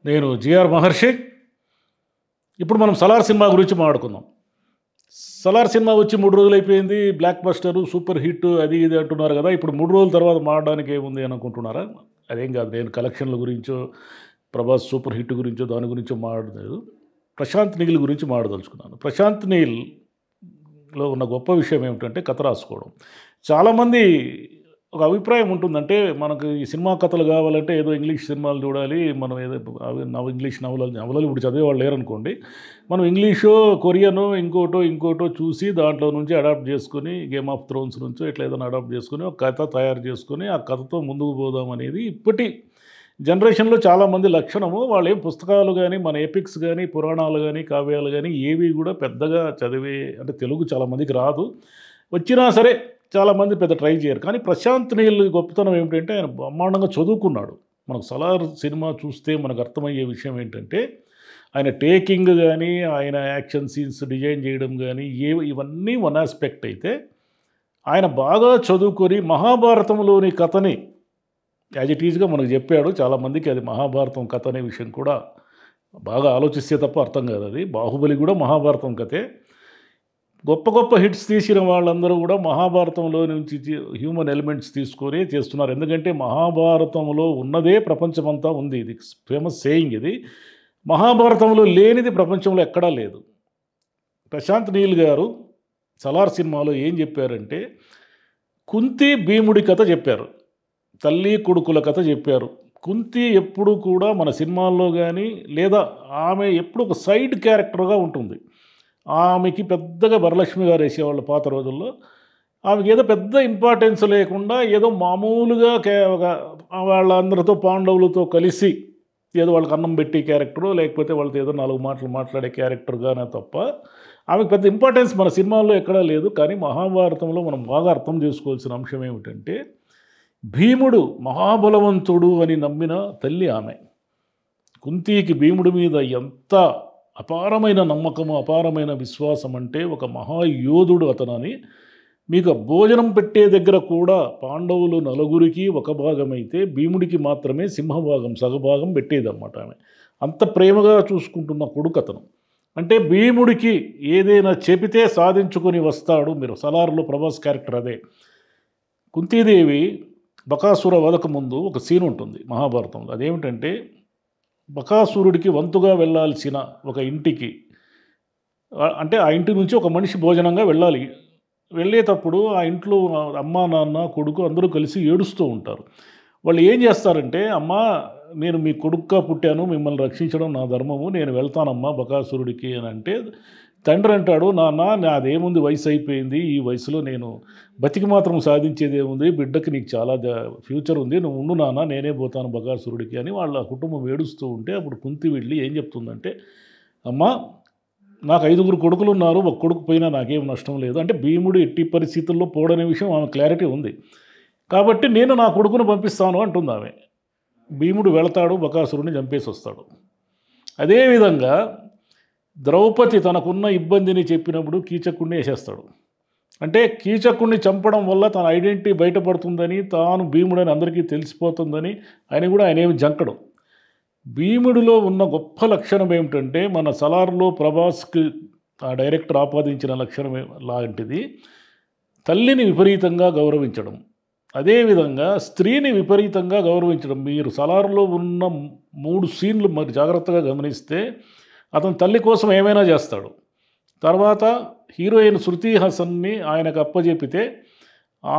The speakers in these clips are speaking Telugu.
నేను జిఆర్ మహర్షి. ఇప్పుడు మనం 'సలార్' సినిమా గురించి మాట్లాడుకుందాం. 'సలార్' సినిమా వచ్చి 3 రోజులైపోయింది. బ్లాక్ బస్టరు, సూపర్ హిట్ అది ఇది అంటున్నారు కదా! ఇప్పుడు 3 రోజుల తర్వాత మాట్లాడడానికి ఏముంది అని అనుకుంటున్నారా? అదేం కాదు. నేను కలెక్షన్ల గురించో, ప్రభాస్ సూపర్ హిట్ గురించో, దాని గురించో మాట్లాడలేదు. ప్రశాంత్ నీల్ గురించి మాట్లాడదలుచుకున్నాను. ప్రశాంత్ నీల్‌లో ఉన్న గొప్ప విషయం ఏమిటంటే కథ రాసుకోవడం. చాలామంది ఒక అభిప్రాయం ఉంటుందంటే, మనకు ఈ సినిమా కథలు కావాలంటే ఏదో ఇంగ్లీష్ సినిమాలు చూడాలి. మనం ఏదో అవి ఇంగ్లీష్ నవలలు ఇప్పుడు చదివేవాళ్ళు లేరనుకోండి. మనం ఇంగ్లీషో, కొరియనో, ఇంకోటో చూసి దాంట్లో నుంచి అడాప్ట్ చేసుకొని 'గేమ్ ఆఫ్ థ్రోన్స్' నుంచో ఇట్లా ఏదైనా అడాప్ట్ చేసుకొని ఒక కథ తయారు చేసుకొని ఆ కథతో ముందుకు పోదాం అనేది ఇప్పటి జనరేషన్‌లో చాలామంది లక్షణము. వాళ్ళేం పుస్తకాలు గానీ, మన ఎపిక్స్ గానీ, పురాణాలు గానీ, కావ్యాలు గానీ ఏవి కూడా పెద్దగా చదివే అంటే తెలుగు చాలామందికి రాదు. వచ్చినా సరే చాలామంది పెద్ద ట్రై చేయరు. కానీ ప్రశాంత్ నీల్ గొప్పతనం ఏమిటంటే ఆయన బ్రహ్మాండంగా చదువుకున్నాడు. మనకు 'సలార్' సినిమా చూస్తే మనకు అర్థమయ్యే విషయం ఏంటంటే ఆయన టేకింగ్ గానీ, ఆయన యాక్షన్ సీన్స్ డిజైన్ చేయడం గానీ ఇవన్నీ వన్ ఆస్పెక్ట్ అయితే, ఆయన బాగా చదువుకొని మహాభారతంలోని కథని యాజ్ ఇట్ ఈజ్‌గా మనకు చెప్పాడు. చాలామందికి అది మహాభారతం కథ అనే విషయం కూడా బాగా ఆలోచిస్తే తప్ప అర్థం కాదు అది. 'బాహుబలి' కూడా మహాభారతం కథే. గొప్ప గొప్ప హిట్స్ తీసిన వాళ్ళందరూ కూడా మహాభారతంలో నుంచి హ్యూమన్ ఎలిమెంట్స్ తీసుకొని చేస్తున్నారు. ఎందుకంటే మహాభారతంలో ఉన్నదే ప్రపంచమంతా ఉంది. ఇది ఫేమస్ సేయింగ్ ఇది. మహాభారతంలో లేనిది ప్రపంచంలో ఎక్కడా లేదు. ప్రశాంత్ నీల్ గారు 'సలార్' సినిమాలో ఏం చెప్పారంటే, కుంతి భీముడి కథ చెప్పారు. తల్లి కొడుకుల కథ చెప్పారు. కుంతి ఎప్పుడు కూడా మన సినిమాల్లో కానీ లేదా ఆమె ఎప్పుడు ఒక సైడ్ క్యారెక్టర్గా ఉంటుంది. ఆమెకి పెద్దగా వరలక్ష్మి గారు వేసేవాళ్ళు పాత రోజుల్లో. ఆమెకి ఏదో పెద్ద ఇంపార్టెన్స్ లేకుండా ఏదో మామూలుగా ఒక వాళ్ళందరితో పాండవులతో కలిసి ఏదో వాళ్ళకి అన్నం పెట్టి క్యారెక్టరు, లేకపోతే వాళ్ళతో ఏదో 4 మాటలు మాట్లాడే క్యారెక్టర్గానే తప్ప ఆమెకు పెద్ద ఇంపార్టెన్స్ మన సినిమాల్లో ఎక్కడా లేదు. కానీ మహాభారతంలో మనం బాగా అర్థం చేసుకోవాల్సిన అంశం ఏమిటంటే, భీముడు మహాబలవంతుడు అని నమ్మిన తల్లి ఆమె. కుంతికి భీముడి మీద ఎంత అపారమైన నమ్మకము, అపారమైన విశ్వాసం అంటే ఒక మహాయోధుడు అతనని. మీకు భోజనం పెట్టే దగ్గర కూడా పాండవులు నలుగురికి ఒక భాగమైతే భీముడికి మాత్రమే సింహభాగం సగభాగం పెట్టేదన్నమాట ఆమె. అంత ప్రేమగా చూసుకుంటున్న కొడుకు అతను. అంటే భీముడికి ఏదైనా చెబితే సాధించుకొని వస్తాడు. మీరు 'సలార్'లో ప్రభాస్ క్యారెక్టర్ అదే. కుంతీదేవి బకాసుర వధకు ముందు ఒక సీన్ ఉంటుంది మహాభారతంలో. అదేమిటంటే, బకాసురుడికి వంతుగా వెళ్ళాల్సిన ఒక ఇంటికి అంటే ఆ ఇంటి నుంచి ఒక మనిషి భోజనంగా వెళ్ళాలి. వెళ్ళేటప్పుడు ఆ ఇంట్లో అమ్మ, నాన్న, కొడుకు అందరూ కలిసి ఏడుస్తూ ఉంటారు. వాళ్ళు ఏం చేస్తారంటే, అమ్మా నేను మీ కొడుకుగా పుట్టాను, మిమ్మల్ని రక్షించడం నా ధర్మము, నేను వెళ్తానమ్మా బకాసురుడికి అని అంటే, తండ్రి అంటాడు, నాన్న నాదేముంది వయసు అయిపోయింది, ఈ వయసులో నేను బతికి మాత్రం సాధించేదేముంది, బిడ్డకి నీకు చాలా ఫ్యూచర్ ఉంది, నువ్వు ఉండు నాన్న నేనే పోతాను బకాసురుడికి అని వాళ్ళ కుటుంబం ఏడుస్తూ ఉంటే, అప్పుడు కుంతి వెళ్ళి ఏం చెప్తుందంటే, అమ్మా నాకు 5 కొడుకులు ఉన్నారు, ఒక కొడుకు పోయినా నాకేం నష్టం లేదు. అంటే భీముడు ఎట్టి పరిస్థితుల్లో పోడనే విషయం ఆమె క్లారిటీ ఉంది. కాబట్టి నేను నా కొడుకును పంపిస్తాను అంటుంది ఆమె. భీముడు వెళతాడు, బకాసురుడిని చంపేసి వస్తాడు. అదేవిధంగా ద్రౌపది తనకున్న ఇబ్బందిని చెప్పినప్పుడు కీచకుడిని వేసేస్తాడు. అంటే కీచకుడిని చంపడం వల్ల తన ఐడెంటిటీ బయటపడుతుందని, తాను భీముడని అందరికీ తెలిసిపోతుందని ఆయన ఏమి జంకడు. భీముడిలో ఉన్న గొప్ప లక్షణం ఏమిటంటే, మన 'సలార్'లో ప్రభాస్కి ఆ డైరెక్టర్ ఆపాదించిన లక్షణం లాంటిది తల్లిని విపరీతంగా గౌరవించడం. అదేవిధంగా స్త్రీని విపరీతంగా గౌరవించడం. మీరు 'సలార్'లో ఉన్న 3 సీన్లు మరి జాగ్రత్తగా గమనిస్తే, అతను తల్లి కోసం ఏమైనా చేస్తాడు. తర్వాత హీరోయిన్ శృతి హాసన్ని ఆయనకు అప్పజెపితే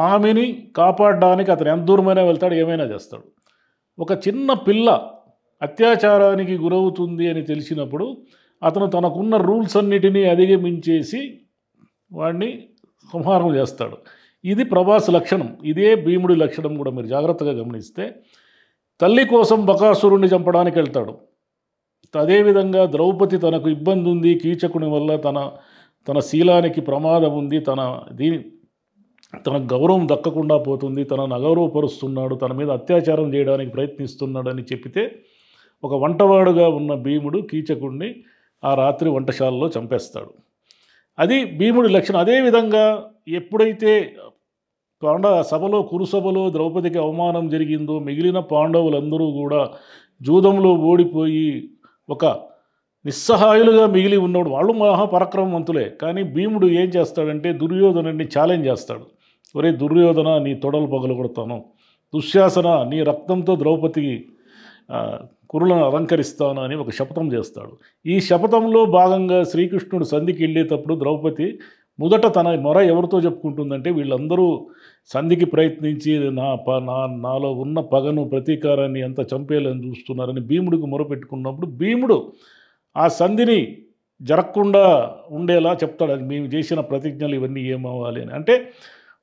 ఆమెని కాపాడడానికి అతను ఎంత దూరమైనా వెళ్తాడు, ఏమైనా చేస్తాడు. ఒక చిన్న పిల్ల అత్యాచారానికి గురవుతుంది అని తెలిసినప్పుడు అతను తనకున్న రూల్స్ అన్నిటినీ అధిగమించేసి వాడిని సంహారం చేస్తాడు. ఇది ప్రభాస్ లక్షణం. ఇదే భీముడి లక్షణం కూడా మీరు జాగ్రత్తగా గమనిస్తే. తల్లి కోసం బకాసురుణ్ణి చంపడానికి వెళ్తాడు. అదేవిధంగా ద్రౌపది తనకు ఇబ్బంది ఉంది, కీచకుని వల్ల తన శీలానికి ప్రమాదం ఉంది, తన గౌరవం దక్కకుండా పోతుంది, తనను అగౌరవపరుస్తున్నాడు, తన మీద అత్యాచారం చేయడానికి ప్రయత్నిస్తున్నాడని చెప్పితే ఒక వంటవాడుగా ఉన్న భీముడు కీచకుడిని ఆ రాత్రి వంటశాలలో చంపేస్తాడు. అది భీముడి లక్షణం. అదేవిధంగా ఎప్పుడైతే సభలో కురుసభలో ద్రౌపదికి అవమానం జరిగిందో మిగిలిన పాండవులందరూ కూడా జూదంలో ఓడిపోయి ఒక నిస్సహాయులుగా మిగిలి ఉన్నప్పుడు వాళ్ళు మహాపరాక్రమవంతులే. కానీ భీముడు ఏం చేస్తాడంటే దుర్యోధనుడిని ఛాలెంజ్ చేస్తాడు. ఒరే దుర్యోధన, నీ తొడలు పగలగొడతాను. దుశ్శాసన, నీ రక్తంతో ద్రౌపదికి కురులను అలంకరిస్తాను అని ఒక శపథం చేస్తాడు. ఈ శపథంలో భాగంగా శ్రీకృష్ణుడు సంధికి వెళ్ళేటప్పుడు ద్రౌపది మొదట తన మొర ఎవరితో చెప్పుకుంటుందంటే, వీళ్ళందరూ సంధికి ప్రయత్నించి నాలో ఉన్న పగను ప్రతీకారాన్ని ఎంత చంపేయాలని చూస్తున్నారని భీముడికి మొరపెట్టుకున్నప్పుడు భీముడు ఆ సంధిని జరగకుండా ఉండేలా చెప్తాడు. అది మేము చేసిన ప్రతిజ్ఞలు ఇవన్నీ ఏమవ్వాలి అని. అంటే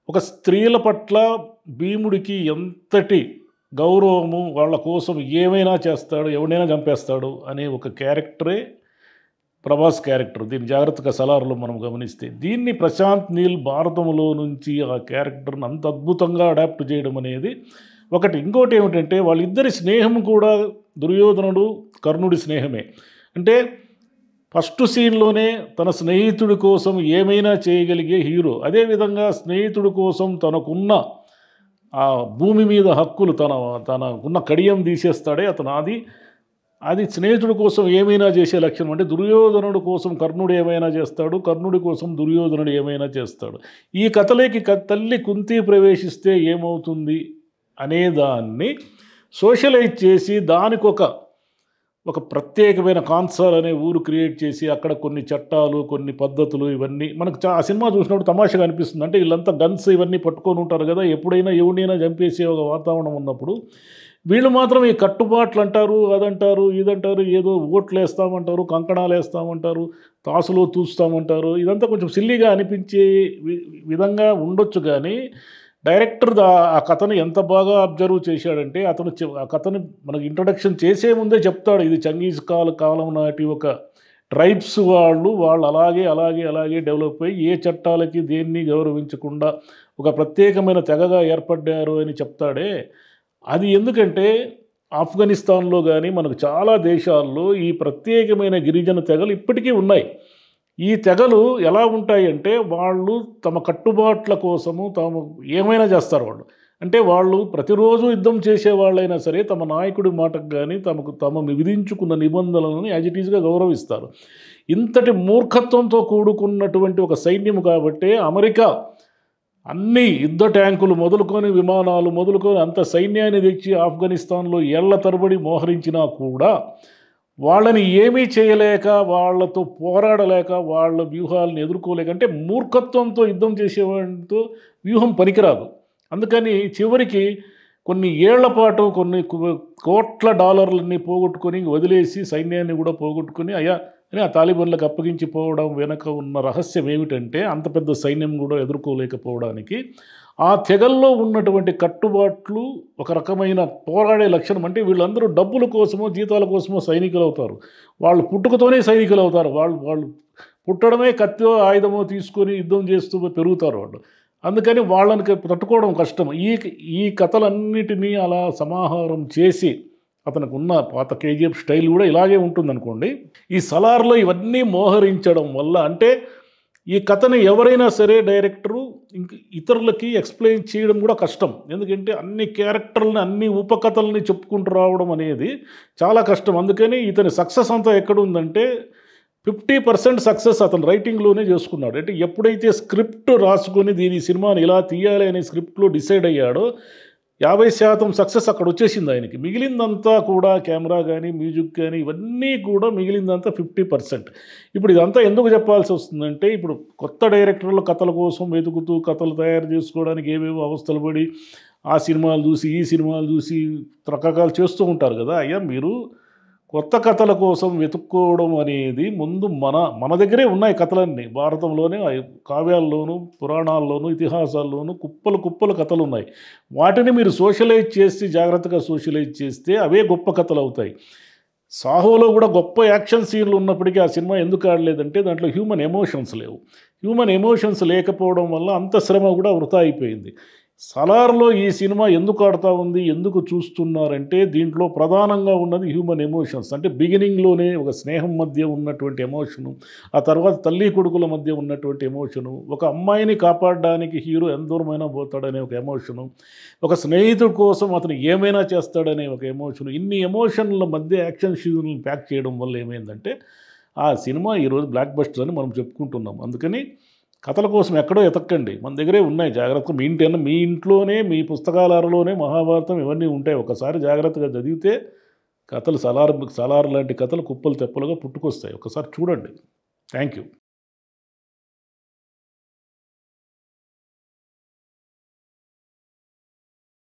ఒక స్త్రీల పట్ల భీముడికి ఎంతటి గౌరవము, వాళ్ళ కోసం ఏమైనా చేస్తాడు, ఎవడైనా చంపేస్తాడు అనే ఒక క్యారెక్టరే ప్రభాస్ క్యారెక్టర్. దీన్ని జాగ్రత్తగా సలార్లో మనం గమనిస్తే దీన్ని ప్రశాంత్ నీల్ భారతంలో నుంచి ఆ క్యారెక్టర్ని అంత అద్భుతంగా అడాప్ట్ చేయడం అనేది ఒకటి. ఇంకోటి ఏమిటంటే వాళ్ళిద్దరి స్నేహం కూడా దుర్యోధనుడు కర్ణుడి స్నేహమే. అంటే ఫస్ట్ సీన్లోనే తన స్నేహితుడి కోసం ఏమైనా చేయగలిగే హీరో, అదేవిధంగా స్నేహితుడి కోసం తనకున్న ఆ భూమి మీద హక్కులు తనకున్న కడియం తీసేస్తాడే అతను. అది స్నేహితుడి కోసం ఏమైనా చేసే లక్షణం. అంటే దుర్యోధనుడి కోసం కర్ణుడు ఏమైనా చేస్తాడు, కర్ణుడి కోసం దుర్యోధనుడు ఏమైనా చేస్తాడు. ఈ కథలోకి తల్లి కుంతి ప్రవేశిస్తే ఏమవుతుంది అనేదాన్ని సోషలైజ్ చేసి దానికి ఒక ప్రత్యేకమైన కాన్సర్ అనే ఊరు క్రియేట్ చేసి అక్కడ కొన్ని చట్టాలు, కొన్ని పద్ధతులు, ఇవన్నీ మనకు ఆ సినిమా చూసినప్పుడు తమాషగా అనిపిస్తుంది. అంటే వీళ్ళంతా గన్స్ ఇవన్నీ పట్టుకొని ఉంటారు కదా, ఎప్పుడైనా ఎవరినైనా చంపేసే ఒక వాతావరణం ఉన్నప్పుడు వీళ్ళు మాత్రం ఈ కట్టుబాట్లు అంటారు, అదంటారు, ఇదంటారు, ఏదో ఓట్లు వేస్తామంటారు, కంకణాలు వేస్తామంటారు, తాసులో తూస్తామంటారు. ఇదంతా కొంచెం సిల్లీగా అనిపించే విధంగా ఉండొచ్చు. కానీ డైరెక్టర్ ఆ కథను ఎంత బాగా అబ్జర్వ్ చేశాడంటే అతను ఆ కథను మనకు ఇంట్రడక్షన్ చేసే ముందే చెప్తాడు, ఇది చంగీజ్ కాలం నాటి ఒక ట్రైబ్స్ వాళ్ళు అలాగే డెవలప్ అయ్యి ఏ చట్టాలకి దేన్ని గౌరవించకుండా ఒక ప్రత్యేకమైన తెగగా ఏర్పడ్డారు అని చెప్తాడే. అది ఎందుకంటే ఆఫ్ఘనిస్తాన్లో కానీ మనకు చాలా దేశాల్లో ఈ ప్రత్యేకమైన గిరిజన తెగలు ఇప్పటికీ ఉన్నాయి. ఈ తెగలు ఎలా ఉంటాయంటే వాళ్ళు తమ కట్టుబాట్ల కోసము ఏమైనా చేస్తారు వాళ్ళు. అంటే వాళ్ళు ప్రతిరోజు యుద్ధం చేసే వాళ్ళైనా సరే తమ నాయకుడి మాటకు కానీ తమ విధించుకున్న నిబంధనలను యాజ్ ఇట్ ఈజ్గా గౌరవిస్తారు. ఇంతటి మూర్ఖత్వంతో కూడుకున్నటువంటి ఒక సైన్యం కాబట్టి అమెరికా అన్ని యుద్ధ ట్యాంకులు మొదలుకొని విమానాలు మొదలుకొని అంత సైన్యాన్ని తెచ్చి ఆఫ్ఘనిస్తాన్లో ఏళ్ల తరబడి మోహరించినా కూడా వాళ్ళని ఏమీ చేయలేక, వాళ్ళతో పోరాడలేక, వాళ్ళ వ్యూహాలను ఎదుర్కోలేక, అంటే మూర్ఖత్వంతో యుద్ధం చేసేవాడితో వ్యూహం పనికిరాదు. అందుకని చివరికి కొన్ని ఏళ్ల పాటు కొన్ని కోట్ల డాలర్లన్నీ పోగొట్టుకొని వదిలేసి సైన్యాన్ని కూడా పోగొట్టుకొని అని ఆ తాలిబాన్లకు అప్పగించి పోవడం వెనక ఉన్న రహస్యం ఏమిటంటే అంత పెద్ద సైన్యం కూడా ఎదుర్కోలేకపోవడానికి ఆ తెగల్లో ఉన్నటువంటి కట్టుబాట్లు ఒక రకమైన పోరాడే లక్షణం. అంటే వీళ్ళందరూ డబ్బుల కోసమో జీతాల కోసమో సైనికులు అవుతారు. వాళ్ళు పుట్టుకతోనే సైనికులు అవుతారు. వాళ్ళు పుట్టడమే కత్తో ఆయుధమో తీసుకొని యుద్ధం చేస్తూ పెరుగుతారు వాళ్ళు. అందుకని వాళ్ళని తట్టుకోవడం కష్టం. ఈ కథలన్నిటినీ అలా సమాహారం చేసి అతనికి ఉన్న పాత కేజీఎఫ్ స్టైల్ కూడా ఇలాగే ఉంటుందనుకోండి. ఈ సలార్లో ఇవన్నీ మోహరించడం వల్ల అంటే ఈ కథని ఎవరైనా సరే డైరెక్టరు ఇతరులకి ఎక్స్ప్లెయిన్ చేయడం కూడా కష్టం. ఎందుకంటే అన్ని క్యారెక్టర్లని అన్ని ఉపకథల్ని చెప్పుకుంటూ రావడం అనేది చాలా కష్టం. అందుకని ఇతని సక్సెస్ అంతా ఎక్కడుందంటే 50% సక్సెస్ అతను రైటింగ్లోనే చేసుకున్నాడు. అంటే ఎప్పుడైతే స్క్రిప్ట్ రాసుకొని దీని సినిమాని ఇలా తీయాలి అనే స్క్రిప్ట్లో డిసైడ్ అయ్యాడో 50% సక్సెస్ అక్కడ వచ్చేసింది ఆయనకి. మిగిలిందంతా కూడా కెమెరా కానీ మ్యూజిక్ కానీ ఇవన్నీ కూడా మిగిలిందంతా 50%. ఇప్పుడు ఇదంతా ఎందుకు చెప్పాల్సి వస్తుందంటే ఇప్పుడు కొత్త డైరెక్టర్ల కథల కోసం వెతుకుతూ కథలు తయారు చేసుకోవడానికి ఏవేవో అవస్థలు పడి ఆ సినిమాలు చూసి ఈ సినిమాలు చూసి రకరకాలు చేస్తూ ఉంటారు కదా. అయ్యా మీరు కొత్త కథల కోసం వెతుక్కోవడం అనేది ముందు మన దగ్గరే ఉన్నాయి కథలన్నీ. భారతంలోనే కావ్యాల్లోనూ పురాణాల్లోనూ ఇతిహాసాల్లోనూ కుప్పలు కథలు ఉన్నాయి. వాటిని మీరు సోషలైజ్ చేసి జాగ్రత్తగా సోషలైజ్ చేస్తే అవే గొప్ప కథలు అవుతాయి. సాహోలో కూడా గొప్ప యాక్షన్ సీన్లు ఉన్నప్పటికీ ఆ సినిమా ఎందుకు ఆడలేదంటే దాంట్లో హ్యూమన్ ఎమోషన్స్ లేవు. హ్యూమన్ ఎమోషన్స్ లేకపోవడం వల్ల అంత శ్రమ కూడా వృధా అయిపోయింది. సలార్‌లో ఈ సినిమా ఎందుకు ఆడతా ఉంది? ఎందుకు చూస్తున్నారంటే దీంట్లో ప్రధానంగా ఉన్నది హ్యూమన్ ఎమోషన్స్. అంటే బిగినింగ్‌లోనే ఒక స్నేహం మధ్య ఉన్నటువంటి ఎమోషను, ఆ తర్వాత తల్లి కొడుకుల మధ్య ఉన్నటువంటి ఎమోషను, ఒక అమ్మాయిని కాపాడడానికి హీరో ఎంత దూరమైనా పోతాడనే ఒక ఎమోషను, ఒక స్నేహితుడి కోసం అతను ఏమైనా చేస్తాడనే ఒక ఎమోషను. ఇన్ని ఎమోషన్‌ల మధ్య యాక్షన్ సీన్‌లను ప్యాక్ చేయడం వల్ల ఏమైందంటే, ఆ సినిమా ఈరోజు బ్లాక్ బస్టర్ అని మనం చెప్పుకుంటున్నాం. అందుకని కథల కోసం ఎక్కడో ఎతక్కండి. మన దగ్గరే ఉన్నాయి జాగ్రత్తగా మీ ఇంట్లోనే మీ పుస్తకాలరలోనే మహాభారతం ఇవన్నీ ఉంటాయి. ఒకసారి జాగ్రత్తగా చదివితే కథలు సలార్ లాంటి కథలు కుప్పలు తెప్పలుగా పుట్టుకొస్తాయి. ఒకసారి చూడండి. Thank you.